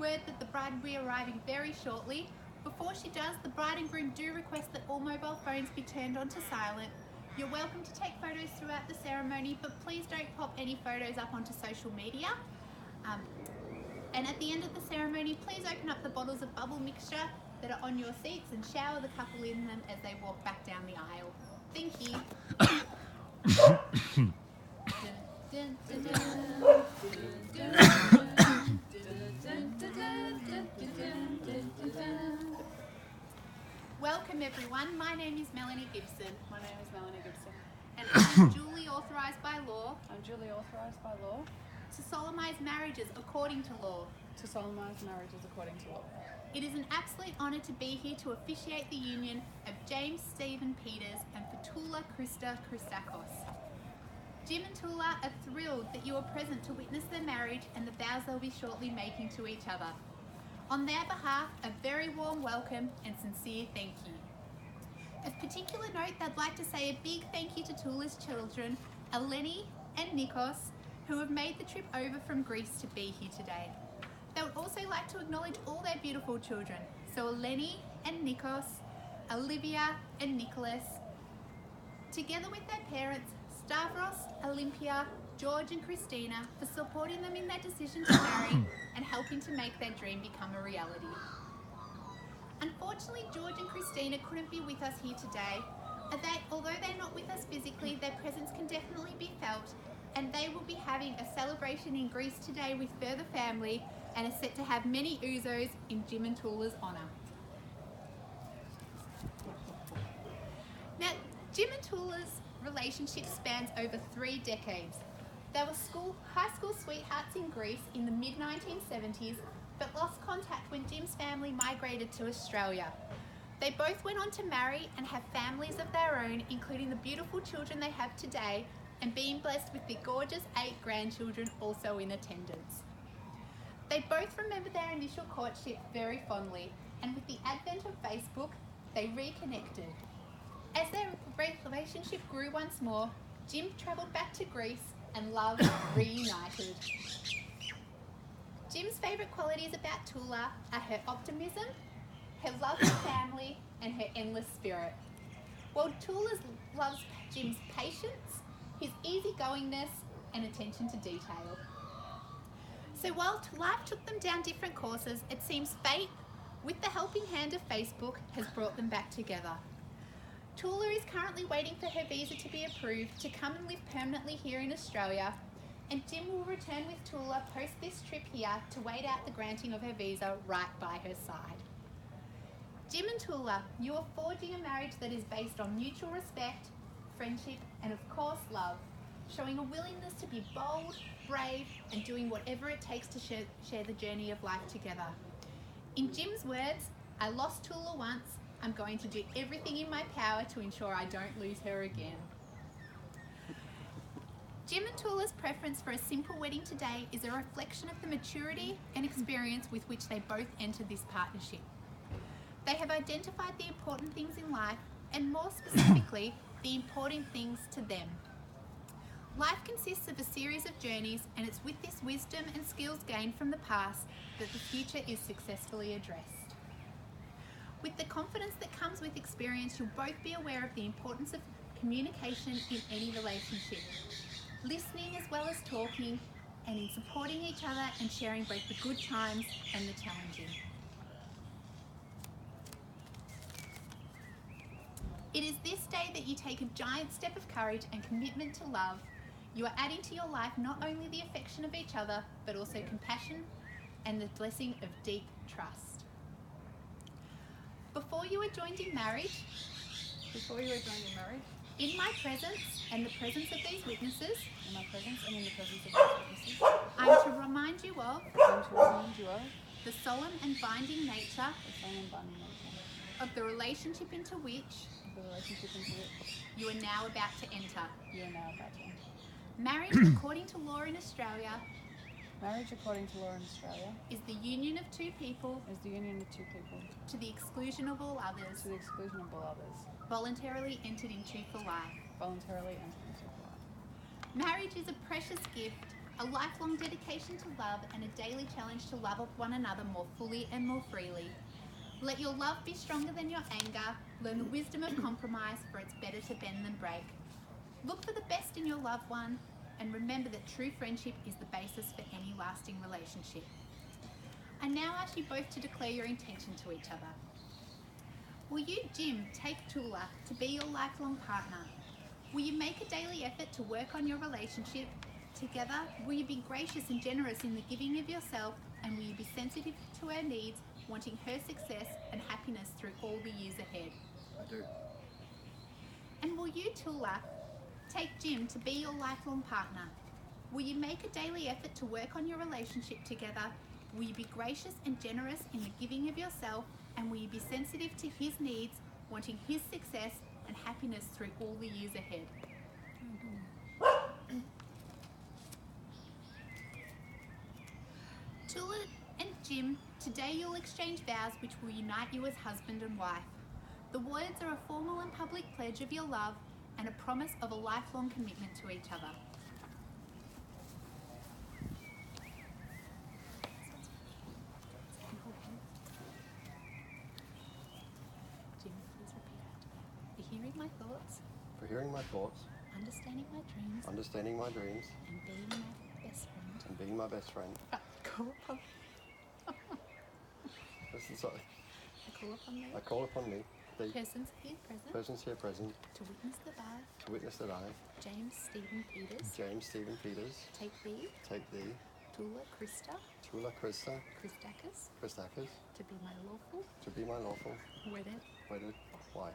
word that the bride will be arriving very shortly. Before she does, the bride and groom do request that all mobile phones be turned on to silent. You're welcome to take photos throughout the ceremony, but please don't pop any photos up onto social media. And at the end of the ceremony, please open up the bottles of bubble mixture that are on your seats and shower the couple in them as they walk back down the aisle. Thank you. Welcome everyone, my name is Melanie Gibson. My name is Melanie Gibson. And I'm duly authorised by law. I'm duly authorised by law. To solemnise marriages according to law. To solemnise marriages according to law. It is an absolute honour to be here to officiate the union of James Stephen Peters and for Toula Krista Christakos. Jim and Toula are thrilled that you are present to witness their marriage and the vows they'll be shortly making to each other. On their behalf, a very warm welcome and sincere thank you. Of particular note, they'd like to say a big thank you to Toula's children, Eleni and Nikos, who have made the trip over from Greece to be here today. They would also like to acknowledge all their beautiful children, so Eleni and Nikos, Olivia and Nicholas, together with their parents, Stavros, Olympia, George and Christina, for supporting them in their decision to marry and helping to make their dream become a reality. Unfortunately, George and Christina couldn't be with us here today. Although they're not with us physically, their presence can definitely be felt, and they will be having a celebration in Greece today with further family and are set to have many ouzos in Jim and Toula's honour. Now, Jim and Toula's relationship spans over 3 decades. They were high school sweethearts in Greece in the mid-1970s, but lost contact when Jim's family migrated to Australia. They both went on to marry and have families of their own, including the beautiful children they have today, and being blessed with the gorgeous 8 grandchildren also in attendance. They both remember their initial courtship very fondly, and with the advent of Facebook, they reconnected. As their relationship grew once more, Jim travelled back to Greece and love reunited. Jim's favourite qualities about Toula are her optimism, her love for family, and her endless spirit. While Toula loves Jim's patience, his easygoingness, and attention to detail. So while life took them down different courses, it seems fate, with the helping hand of Facebook, has brought them back together. Toula is currently waiting for her visa to be approved to come and live permanently here in Australia, and Jim will return with Toula post this trip here to wait out the granting of her visa right by her side. Jim and Toula, you are forging a marriage that is based on mutual respect, friendship, and of course love, showing a willingness to be bold, brave, and doing whatever it takes to share the journey of life together. In Jim's words, "I lost Toula once, I'm going to do everything in my power to ensure I don't lose her again." Jim and Toula's preference for a simple wedding today is a reflection of the maturity and experience with which they both entered this partnership. They have identified the important things in life, and more specifically, the important things to them. Life consists of a series of journeys, and it's with this wisdom and skills gained from the past that the future is successfully addressed. With the confidence that comes with experience, you'll both be aware of the importance of communication in any relationship, listening as well as talking, and in supporting each other and sharing both the good times and the challenging. It is this day that you take a giant step of courage and commitment to love. You are adding to your life not only the affection of each other, but also compassion and the blessing of deep trust. Before you are joined in marriage, in my presence and the presence of these witnesses, I'm to remind you of the solemn and binding nature of the relationship into which you are now about to enter. Marriage according to law in Australia is the union of two people to the exclusion of all others, voluntarily entered into for life. Marriage is a precious gift a lifelong dedication to love and a daily challenge to love one another more fully and more freely. Let your love be stronger than your anger. Learn the wisdom of compromise, for it's better to bend than break. Look for the best in your loved one, and remember that true friendship is the basis for any lasting relationship. I now ask you both to declare your intention to each other. Will you, Jim, take Toula to be your lifelong partner? Will you make a daily effort to work on your relationship? Together, will you be gracious and generous in the giving of yourself, and will you be sensitive to her needs, wanting her success and happiness through all the years ahead? I do. And will you, Toula, take Jim to be your lifelong partner? Will you make a daily effort to work on your relationship together? Will you be gracious and generous in the giving of yourself, and will you be sensitive to his needs, wanting his success and happiness through all the years ahead? Toula and Jim, today you'll exchange vows which will unite you as husband and wife. The words are a formal and public pledge of your love and a promise of a lifelong commitment to each other. Jim, please repeat after me. For hearing my thoughts, For hearing my thoughts, understanding my dreams, understanding my dreams, and being my best friend. and being my best friend. Call upon Sorry. I call upon me, the persons here present, to witness that I, James Stephen Peters, take thee, Toula Christa, Christakis, to be my lawful, wedded wife.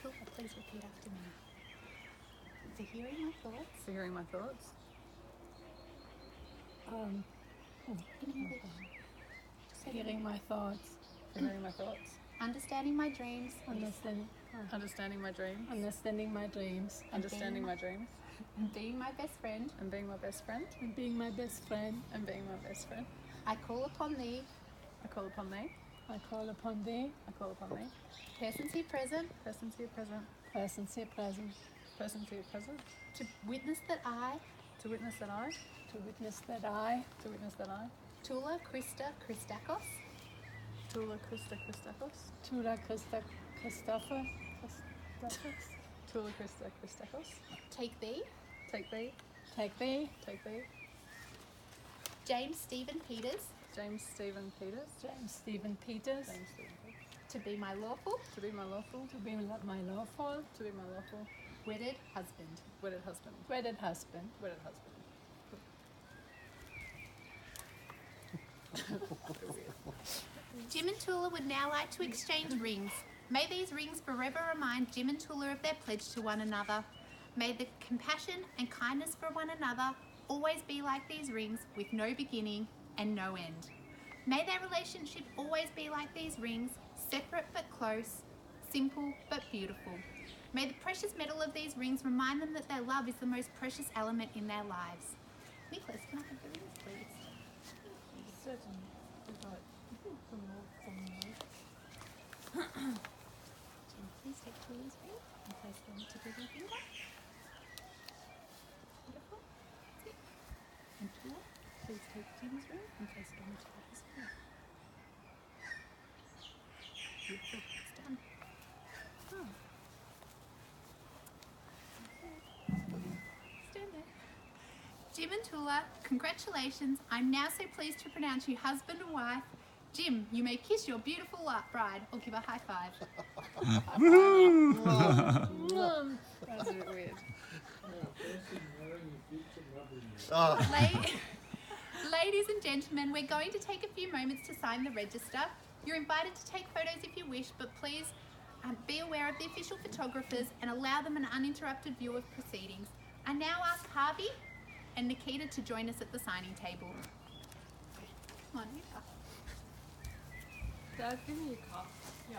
Toula, please repeat after me. For hearing my thoughts, For hearing my thoughts. in English. Hearing my thoughts, For hearing my thoughts. Understanding my dreams, Understanding my dreams. understanding my dreams, Understanding my dreams. and being my best friend, And being my best friend. and being my best friend. And being my best friend. I call upon thee, I call upon thee. I call upon thee, I call upon thee. persons here present, Persons here present. persons here present, Persons here present. to witness that I, To witness that I. to witness that I, To witness that I. Toula Christa Christakos, Toula Christa Christakos. Toula Christopher, Toula Christa Christakos. take thee, Take thee. take thee, Take thee. James Stephen Peters, James Stephen Peters. James Stephen Peters, James Stephen Peters. to be my lawful, To be my lawful. to be my lawful, To be my lawful. wedded husband. Wedded husband. wedded husband. Wedded husband. Jim and Toula would now like to exchange rings. May these rings forever remind Jim and Toula of their pledge to one another. May the compassion and kindness for one another always be like these rings, with no beginning and no end. May their relationship always be like these rings, separate but close, simple but beautiful. May the precious metal of these rings remind them that their love is the most precious element in their lives. Nicholas, can I have the rings, please? Certainly. Jim, please take Toula's ring and place it on the tip of your finger. Beautiful. That's it. And Toula, please take Jim's ring and place it on the tip of his finger. Beautiful. It's done. Oh. Stand there. Jim and Toula, congratulations. I'm now so pleased to pronounce you husband and wife. Jim, you may kiss your beautiful bride or give a high five. That's a bit weird. Ladies and gentlemen, we're going to take a few moments to sign the register. You're invited to take photos if you wish, but please be aware of the official photographers and allow them an uninterrupted view of proceedings. I now ask Harvey and Nikita to join us at the signing table. Come on, Nika. Dad, give me a cup. Yeah.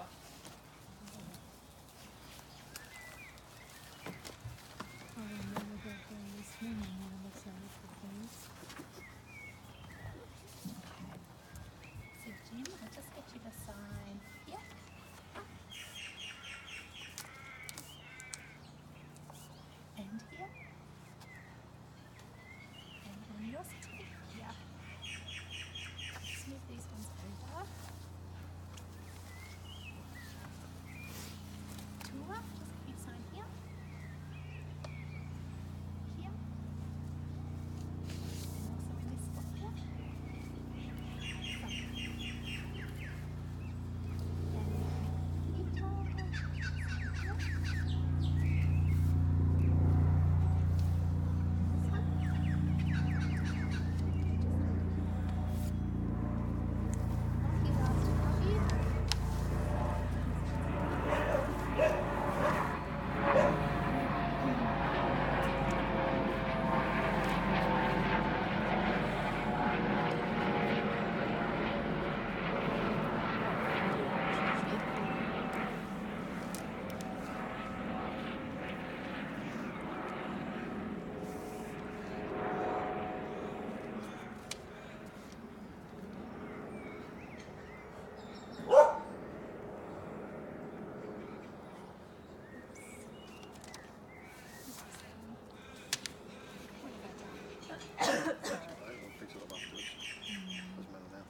I remember that there was swimming on the side of things. So Jim, I'll just get you to sign here. And here. your certificate here. Just move these ones over. Toula, just you sign here. Here. And also in this spot here. I'll fix it up afterwards. Doesn't matter now.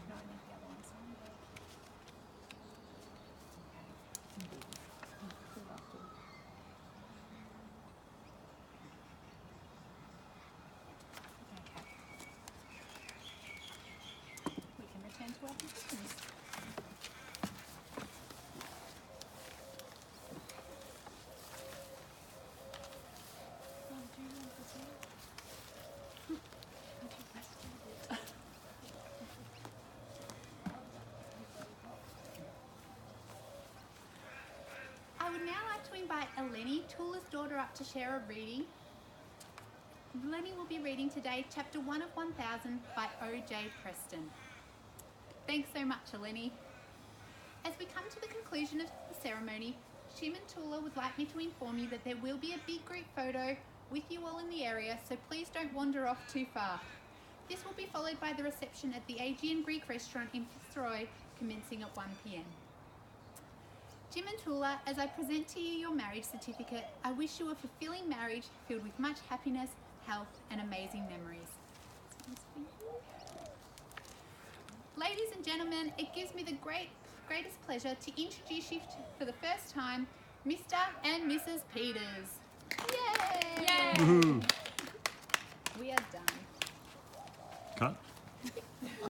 No, I need the other one signed. Okay. We can return to our positions. I would now like to invite Eleni, Toula's daughter, up to share a reading. Eleni will be reading today chapter 1 of 1000 by O.J. Preston. Thanks so much, Eleni. As we come to the conclusion of the ceremony, Jim and Toula would like me to inform you that there will be a big group photo with you all in the area, so please don't wander off too far. This will be followed by the reception at the Aegean Greek restaurant in Fitzroy, commencing at 1 p.m. Jim and Toula, as I present to you your marriage certificate, I wish you a fulfilling marriage filled with much happiness, health, and amazing memories. Ladies and gentlemen, it gives me the greatest pleasure to introduce you for the first time, Mr. and Mrs. Peters. Yay! Yay! We are done. Cut.